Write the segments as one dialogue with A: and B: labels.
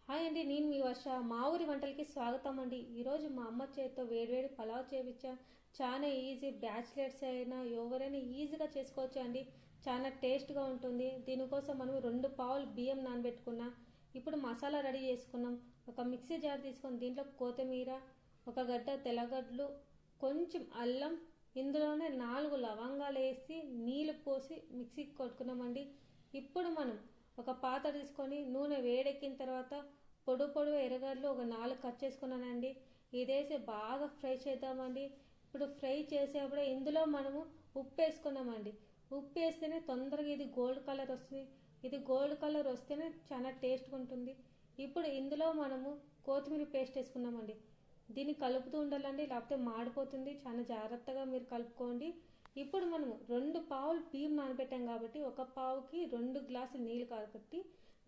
A: Hi అండి, నేను మీ వర్ష. మా ఊరి వంటలకి స్వాగతం అండి. ఈరోజు మా అమ్మ చేతితో వేడివేడి పలావ్ చేయించా. చాలా ఈజీ, బ్యాచిలర్స్ అయినా ఎవరైనా ఈజీగా చేసుకోవచ్చు అండి. చాలా టేస్ట్గా ఉంటుంది. దీనికోసం మనం 2 పావులు బియ్యం నానబెట్టుకున్నాం. ఇప్పుడు మసాలా రెడీ చేసుకున్నాం. ఒక మిక్సీ జార్ తీసుకొని దీంట్లో కొత్తిమీర, ఒక గడ్డ తెల్లగడ్డలు, కొంచెం అల్లం, ఇందులోనే 4 లవంగాలు వేసి నీళ్లు పోసి మిక్సీకి కొట్టుకున్నామండి. ఇప్పుడు మనం ఒక పాత్ర తీసుకొని నూనె వేడెక్కిన తర్వాత పొడువు ఎర్రగడ్డలు ఒక 4 కట్ చేసుకున్నానండి. ఇదేసి బాగా ఫ్రై చేద్దామండి. ఇప్పుడు ఫ్రై చేసేప్పుడే ఇందులో మనము ఉప్పు వేసుకున్నామండి. ఉప్పు వేస్తేనే తొందరగా ఇది గోల్డ్ కలర్ వస్తుంది. ఇది గోల్డ్ కలర్ వస్తేనే చాలా టేస్ట్గా ఉంటుంది. ఇప్పుడు ఇందులో మనము కొత్తిమీర పేస్ట్ వేసుకున్నామండి. దీన్ని కలుపుతూ ఉండాలండి, లేకపోతే మాడిపోతుంది. చాలా జాగ్రత్తగా మీరు కలుపుకోండి. ఇప్పుడు మనము 2 పావులు బియ్యం నానబెట్టాం కాబట్టి ఒక పావుకి 2 గ్లాసులు నీళ్ళు కాబట్టి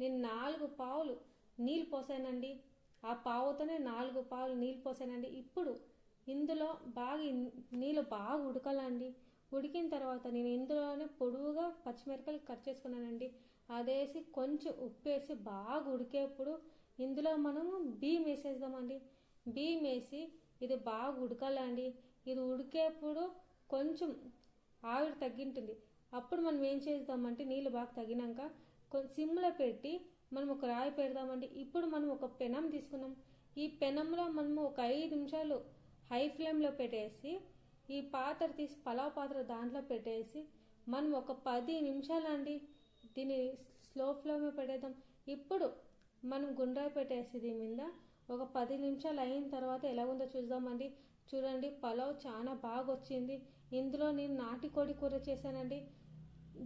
A: నేను 4 పావులు నీళ్ళు పోసానండి. ఆ పావుతోనే 4 పావులు నీళ్ళు పోసానండి. ఇప్పుడు ఇందులో నీళ్ళు బాగా ఉడకాలండి. ఉడికిన తర్వాత నేను ఇందులోనే పొడువుగా పచ్చిమిరపకాయలు కట్ చేసుకున్నానండి. అదేసి కొంచెం ఉప్పు వేసి బాగా ఉడికేప్పుడు ఇందులో మనము బియ్యం వేసేద్దామండి. బియ్యం వేసి ఇది బాగా ఉడకాలండి. ఇది ఉడికేప్పుడు కొంచెం ఆవిరి తగ్గింటుంది. అప్పుడు మనం ఏం చేద్దామంటే నీళ్ళు బాగా తగినాక కొంచెం సిమ్లో పెట్టి మనం ఒక రాయి పెడదామండి. ఇప్పుడు మనం ఒక పెనం తీసుకున్నాం. ఈ పెనంలో మనము ఒక 5 నిమిషాలు హై ఫ్లేమ్లో పెట్టేసి ఈ పాత్ర తీసి పలావ్ పాత్ర దాంట్లో పెట్టేసి మనం ఒక 10 నిమిషాలు అండి దీన్ని స్లో ఫ్లేమ్లో పెట్టేద్దాం. ఇప్పుడు మనం గుండ్రాయి పెట్టేసి దీని మీద ఒక 10 నిమిషాలు అయిన తర్వాత ఎలా ఉందో చూద్దామండి. చూడండి, పలావ్ చాలా బాగా వచ్చింది. ఇందులో నేను నాటుకోడి కూర చేశానండి.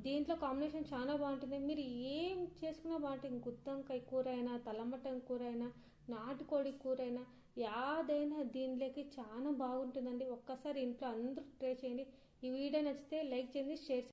A: దీంట్లో కాంబినేషన్ చాలా బాగుంటుంది. మీరు ఏం చేసుకున్నా బాగుంటుంది. గుత్తొంకాయ కూర అయినా, తలమటన్ కూర అయినా, నాటుకోడి కూర అయినా, యాదైనా దీనిలోకి చాలా బాగుంటుందండి. ఒక్కసారి ఇంట్లో అందరూ ట్రై చేయండి. ఈ వీడియో నచ్చితే లైక్ చేయండి, షేర్ చేయండి.